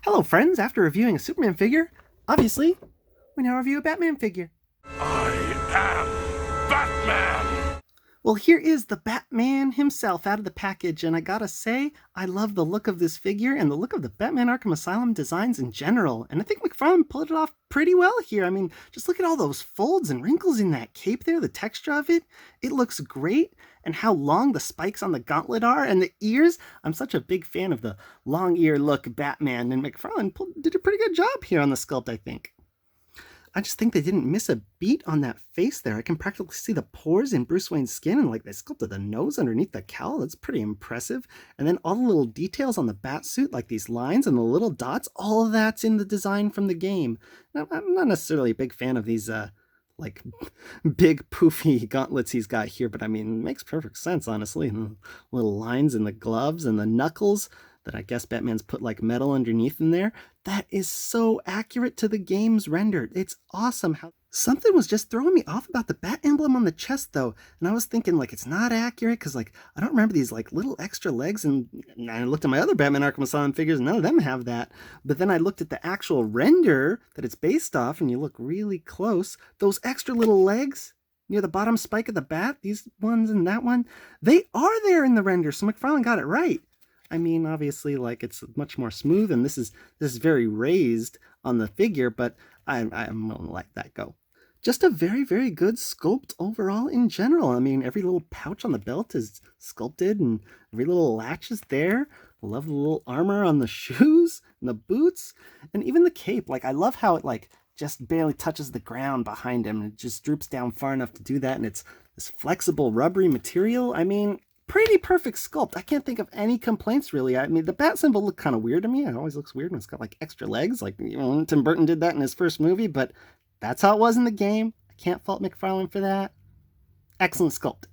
Hello friends, after reviewing a Superman figure, obviously, we now review a Batman figure. I am Batman! Well, here is the Batman himself out of the package, and I gotta say, I love the look of this figure and the look of the Batman Arkham Asylum designs in general, and I think McFarlane pulled it off pretty well here. I mean, just look at all those folds and wrinkles in that cape there, the texture of it. It looks great, and how long the spikes on the gauntlet are, and the ears. I'm such a big fan of the long ear look Batman, and McFarlane did a pretty good job here on the sculpt, I think. I just think they didn't miss a beat on that face there. I can practically see the pores in Bruce Wayne's skin, and like they sculpted the nose underneath the cowl. That's pretty impressive. And then all the little details on the bat suit, like these lines and the little dots, all of that's in the design from the game. Now, I'm not necessarily a big fan of these like big poofy gauntlets he's got here, but I mean, it makes perfect sense, honestly. And the little lines in the gloves and the knuckles that I guess Batman's put like metal underneath in there. That is so accurate to the game's rendered. It's awesome how something was just throwing me off about the bat emblem on the chest though. And I was thinking like it's not accurate because like I don't remember these like little extra legs, and I looked at my other Batman Arkham Asylum figures, none of them have that. But then I looked at the actual render that it's based off, and you look really close. Those extra little legs near the bottom spike of the bat, these ones and that one, they are there in the render, so McFarlane got it right. I mean, obviously, like it's much more smooth, and this is very raised on the figure, but I'm gonna let that go. Just a very, very good sculpt overall in general. I mean, every little pouch on the belt is sculpted, and every little latch is there. I love the little armor on the shoes and the boots, and even the cape. Like, I love how it like just barely touches the ground behind him. It just droops down far enough to do that, and it's this flexible, rubbery material. I mean, pretty perfect sculpt. I can't think of any complaints really. I mean, the bat symbol looked kind of weird to me. It always looks weird when it's got like extra legs. Like, you know, Tim Burton did that in his first movie, but that's how it was in the game. I can't fault McFarlane for that. Excellent sculpt.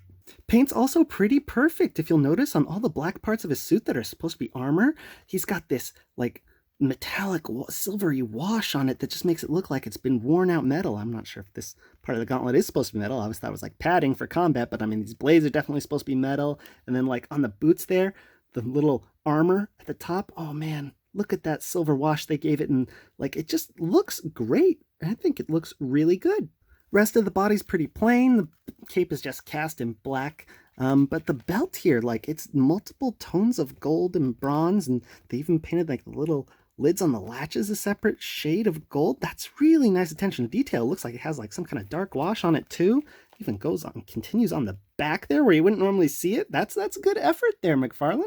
Paint's also pretty perfect. If you'll notice on all the black parts of his suit that are supposed to be armor, he's got this like metallic silvery wash on it that just makes it look like it's been worn out metal. I'm not sure if this part of the gauntlet is supposed to be metal. I always thought it was like padding for combat, but I mean, these blades are definitely supposed to be metal. And then like on the boots there, the little armor at the top, oh man, look at that silver wash they gave it, and like it just looks great. I think it looks really good. Rest of the body's pretty plain. The cape is just cast in black. But the belt here, like it's multiple tones of gold and bronze, and they even painted like the little lids on the latches a separate shade of gold. That's really nice attention to detail. It looks like it has like some kind of dark wash on it too. It even goes on, continues on the back there where you wouldn't normally see it. That's a good effort there, McFarlane.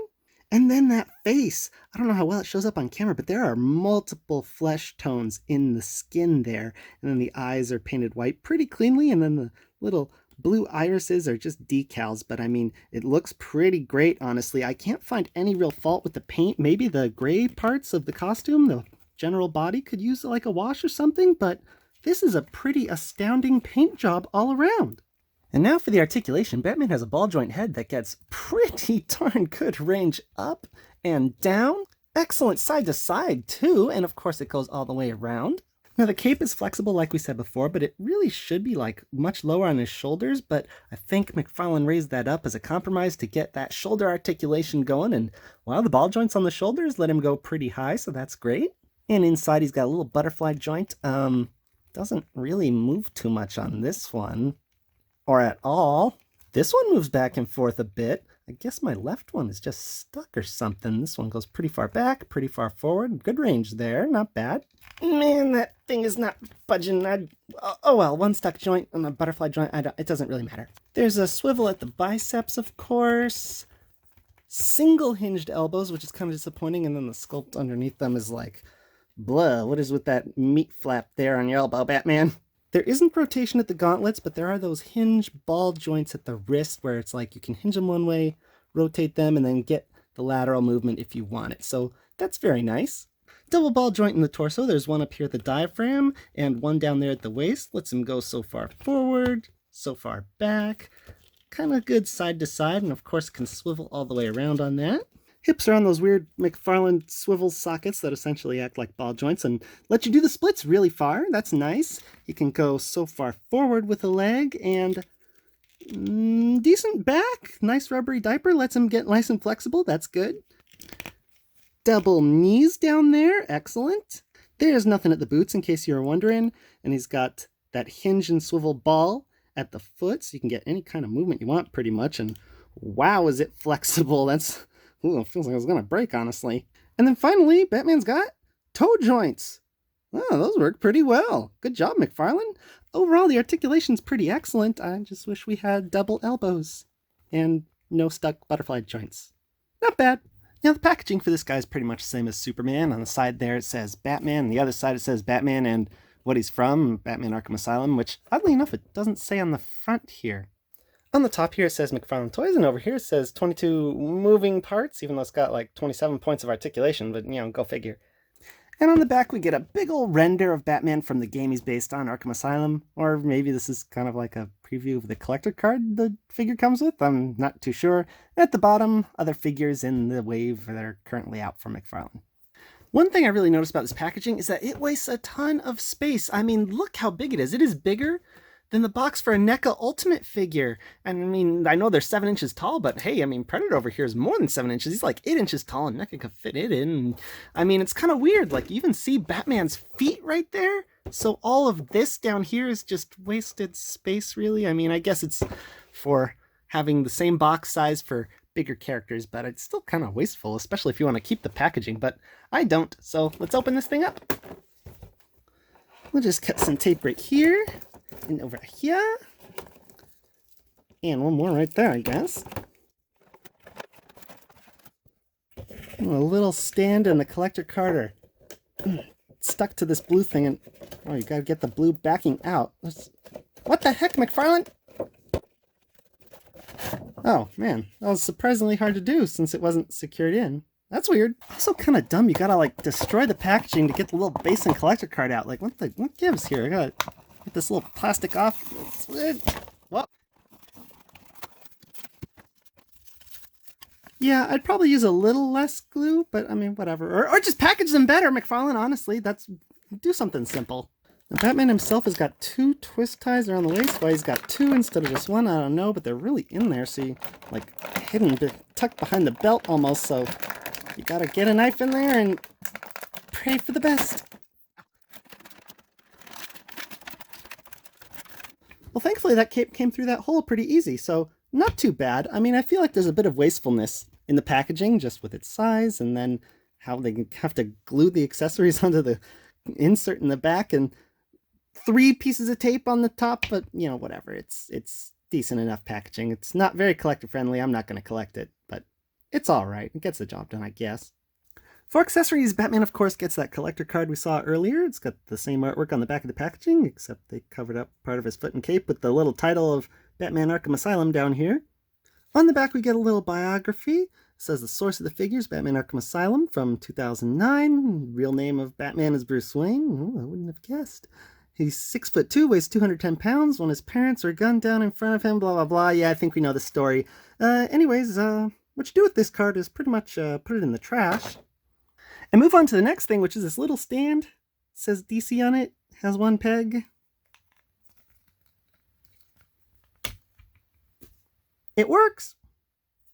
And then that face, I don't know how well it shows up on camera, but there are multiple flesh tones in the skin there. And then the eyes are painted white pretty cleanly, and then the little blue irises are just decals, but I mean, it looks pretty great, honestly. I can't find any real fault with the paint. Maybe the gray parts of the costume, the general body, could use like a wash or something, but this is a pretty astounding paint job all around. And now for the articulation. Batman has a ball joint head that gets pretty darn good range up and down. Excellent side to side too, and of course it goes all the way around. Now the cape is flexible like we said before, but it really should be like much lower on his shoulders, but I think McFarlane raised that up as a compromise to get that shoulder articulation going, and while the ball joints on the shoulders let him go pretty high, so that's great. And inside he's got a little butterfly joint. Doesn't really move too much on this one, or at all. This one moves back and forth a bit. I guess my left one is just stuck or something. This one goes pretty far back, pretty far forward. Good range there, not bad. Man, that thing is not budging. Oh well, one stuck joint and a butterfly joint, it doesn't really matter. There's a swivel at the biceps, of course. Single hinged elbows, which is kind of disappointing, and then the sculpt underneath them is like, blah, what is with that meat flap there on your elbow, Batman? There isn't rotation at the gauntlets, but there are those hinge ball joints at the wrist where it's like you can hinge them one way, rotate them, and then get the lateral movement if you want it. So that's very nice. Double ball joint in the torso. There's one up here at the diaphragm and one down there at the waist. Lets him go so far forward, so far back. Kind of good side to side, and of course can swivel all the way around on that. Hips are on those weird McFarlane swivel sockets that essentially act like ball joints and let you do the splits really far. That's nice. You can go so far forward with a leg, and decent back. Nice rubbery diaper lets him get nice and flexible. That's good. double knees down there. Excellent. There's nothing at the boots, in case you were wondering. And he's got that hinge and swivel ball at the foot, so you can get any kind of movement you want, pretty much. And wow, is it flexible. That's, ooh, it feels like it's going to break, honestly. And then finally, Batman's got toe joints. Oh, those work pretty well. Good job, McFarlane. Overall, the articulation's pretty excellent. I just wish we had double elbows and no stuck butterfly joints. Not bad. Now, the packaging for this guy is pretty much the same as Superman. On the side there, it says Batman. On the other side, it says Batman and what he's from, Batman Arkham Asylum, which, oddly enough, it doesn't say on the front here. On the top here, it says McFarlane Toys, and over here it says 22 moving parts, even though it's got like 27 points of articulation, but, go figure. And on the back, we get a big old render of Batman from the game he's based on, Arkham Asylum. Or maybe this is kind of like a preview of the collector card the figure comes with. I'm not too sure. And at the bottom, other figures in the wave that are currently out from McFarlane. One thing I really noticed about this packaging is that it wastes a ton of space. I mean, look how big it is. It is bigger than the box for a NECA Ultimate figure. And I mean, I know they're 7 inches tall, but hey, I mean, Predator over here is more than 7 inches. He's like 8 inches tall, and NECA could fit it in. I mean, it's kind of weird. Like, you even see Batman's feet right there. So all of this down here is just wasted space, really. I mean, I guess it's for having the same box size for bigger characters, but it's still kind of wasteful, especially if you want to keep the packaging, but I don't. So let's open this thing up. We'll just cut some tape right here. And over here. And one more right there, I guess. A little stand and the collector card are stuck to this blue thing. And oh, you gotta get the blue backing out. What the heck, McFarlane? Oh, man. That was surprisingly hard to do since it wasn't secured in. That's weird. Also kind of dumb. You gotta, like, destroy the packaging to get the little base and collector card out. Like, what gives here? I gotta get this little plastic off. Well, yeah, I'd probably use a little less glue, but I mean, whatever. Or just package them better, McFarlane, honestly. Do something simple. The Batman himself has got 2 twist ties around the waist. Why he's got 2 instead of just 1, I don't know, but they're really in there, so you, like, hidden, tucked behind the belt almost, so you gotta get a knife in there and pray for the best. Well, thankfully that cape came through that hole pretty easy, so not too bad. I mean, I feel like there's a bit of wastefulness in the packaging, just with its size, and then how they have to glue the accessories onto the insert in the back, and 3 pieces of tape on the top, but, whatever. It's decent enough packaging. It's not very collector friendly. I'm not going to collect it, but it's all right. It gets the job done, I guess. For accessories, Batman, of course, gets that collector card we saw earlier. It's got the same artwork on the back of the packaging, except they covered up part of his foot and cape with the little title of Batman Arkham Asylum down here. On the back, we get a little biography. It says the source of the figures, Batman Arkham Asylum from 2009. Real name of Batman is Bruce Wayne. Oh, I wouldn't have guessed. He's 6'2", weighs 210 pounds when his parents are gunned down in front of him, blah, blah, blah. Yeah, I think we know the story. Anyways, what you do with this card is pretty much put it in the trash. And move on to the next thing, which is this little stand. It says DC on it, has 1 peg. It works!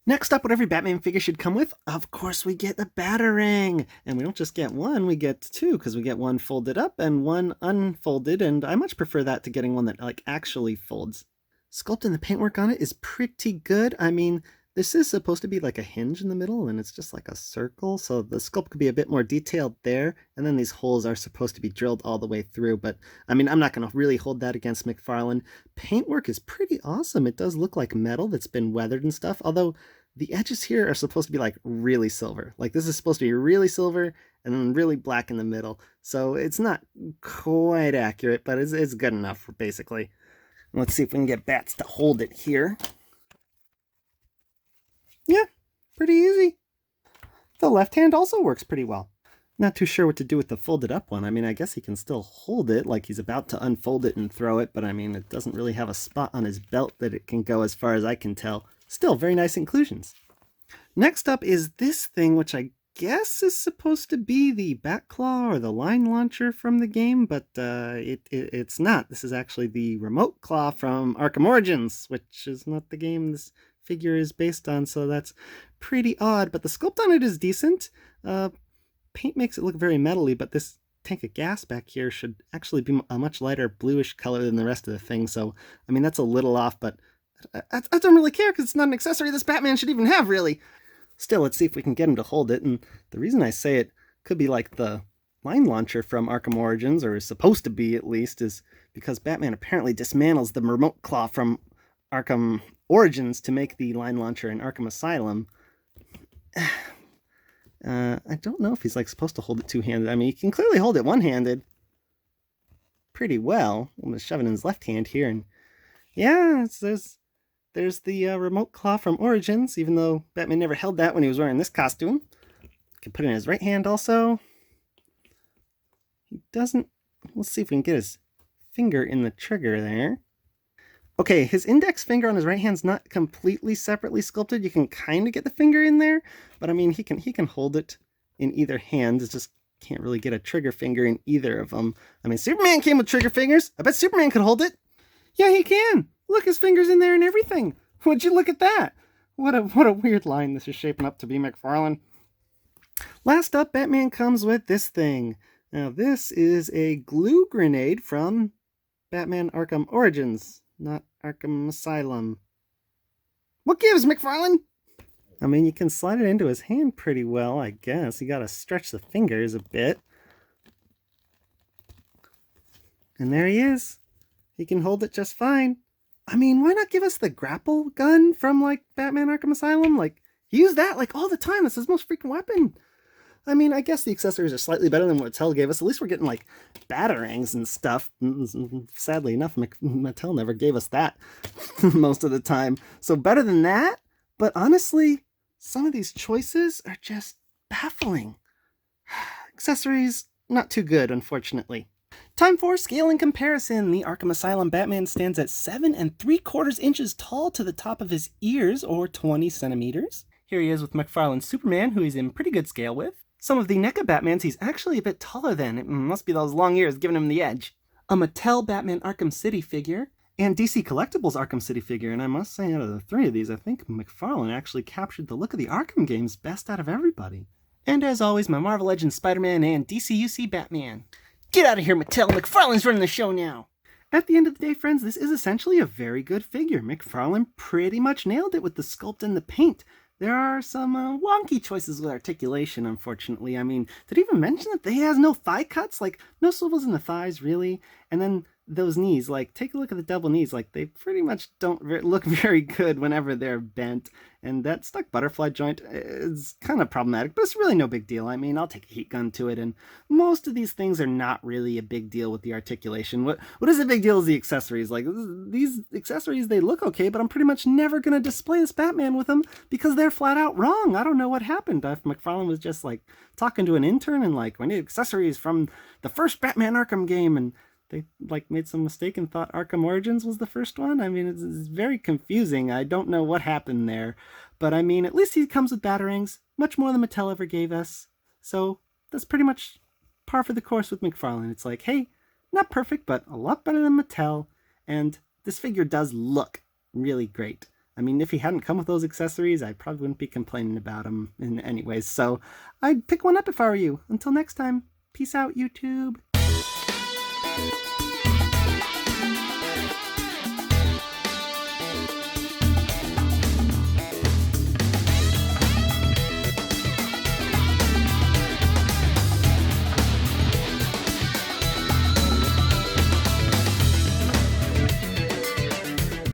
Next up, what every Batman figure should come with, of course we get the Batarang! And we don't just get 1, we get 2, because we get 1 folded up and 1 unfolded, and I much prefer that to getting one that actually folds. Sculpt and the paintwork on it is pretty good. I mean, this is supposed to be like a hinge in the middle, and it's just like a circle, so the sculpt could be a bit more detailed there, and then these holes are supposed to be drilled all the way through, but I mean, I'm not going to really hold that against McFarlane. Paintwork is pretty awesome. It does look like metal that's been weathered and stuff, although the edges here are supposed to be like really silver. Like, this is supposed to be really silver and then really black in the middle, so it's not quite accurate, but it's good enough, basically. Let's see if we can get Bats to hold it here. Yeah, pretty easy. The left hand also works pretty well. Not too sure what to do with the folded up one. I mean, I guess he can still hold it like he's about to unfold it and throw it, but I mean, it doesn't really have a spot on his belt that it can go as far as I can tell. Still, very nice inclusions. Next up is this thing, which I guess is supposed to be the Bat Claw or the line launcher from the game, but it's not. This is actually the remote claw from Arkham Origins, which is not the game this figure is based on, so that's pretty odd, but the sculpt on it is decent. paint makes it look very metally, but this tank of gas back here should actually be a much lighter bluish color than the rest of the thing. So, I mean, that's a little off, but I don't really care because it's not an accessory this Batman should even have, really. Still, let's see if we can get him to hold it. And the reason I say it could be like the line launcher from Arkham Origins, or is supposed to be at least, is because Batman apparently dismantles the remote claw from Arkham Origins to make the line launcher in Arkham Asylum. I don't know if he's like supposed to hold it two-handed. I mean, he can clearly hold it one-handed pretty well. I'm gonna shove it in his left hand here, and yeah, there's the remote claw from Origins, even though Batman never held that when he was wearing this costume. Can put it in his right hand also. He doesn't. Let's see if we can get his finger in the trigger there. Okay, his index finger on his right hand's not completely separately sculpted. You can kind of get the finger in there, but I mean, he can hold it in either hand. It's just can't really get a trigger finger in either of them. I mean, Superman came with trigger fingers. I bet Superman could hold it. Yeah, he can. Look, his finger's in there and everything. Would you look at that? What a weird line this is shaping up to be, McFarlane. Last up, Batman comes with this thing. Now, this is a glue grenade from Batman Arkham Origins, not Arkham Asylum. What gives, McFarlane? I mean, you can slide it into his hand pretty well, I guess. You gotta stretch the fingers a bit. And there he is. He can hold it just fine. I mean, why not give us the grapple gun from, like, Batman Arkham Asylum? Like, use that, like, all the time. It's his most freaking weapon. I mean, I guess the accessories are slightly better than what Mattel gave us. At least we're getting, like, batarangs and stuff. Sadly enough, Mattel never gave us that most of the time. So better than that. But honestly, some of these choices are just baffling. Accessories, not too good, unfortunately. Time for scale and comparison. The Arkham Asylum Batman stands at 7 3/4 inches tall to the top of his ears, or 20 centimeters. Here he is with McFarlane's Superman, who he's in pretty good scale with. Some of the NECA Batmans he's actually a bit taller than. It must be those long ears giving him the edge. A Mattel Batman Arkham City figure, and DC Collectibles Arkham City figure. And I must say, out of the three of these, I think McFarlane actually captured the look of the Arkham games best out of everybody. And as always, my Marvel Legends Spider-Man and DCUC Batman. Get out of here, Mattel! McFarlane's running the show now! At the end of the day, friends, this is essentially a very good figure. McFarlane pretty much nailed it with the sculpt and the paint. There are some wonky choices with articulation, unfortunately. I mean, did he even mention that he has no thigh cuts? Like, no swivels in the thighs, really? And then those knees, like, take a look at the double knees. Like, they pretty much don't look very good whenever they're bent. And that stuck butterfly joint is kind of problematic, but it's really no big deal. I mean, I'll take a heat gun to it, and most of these things are not really a big deal with the articulation. What is a big deal is the accessories. Like, these accessories, they look okay, but I'm pretty much never going to display this Batman with them because they're flat out wrong. I don't know what happened. If McFarlane was just, like, talking to an intern and, like, we need accessories from the first Batman Arkham game, and they, like, made some mistake and thought Arkham Origins was the first one. I mean, it's very confusing. I don't know what happened there. But, I mean, at least he comes with batarangs, much more than Mattel ever gave us. So, that's pretty much par for the course with McFarlane. It's like, hey, not perfect, but a lot better than Mattel. And this figure does look really great. I mean, if he hadn't come with those accessories, I probably wouldn't be complaining about him in any ways. So, I'd pick one up if I were you. Until next time, peace out, YouTube.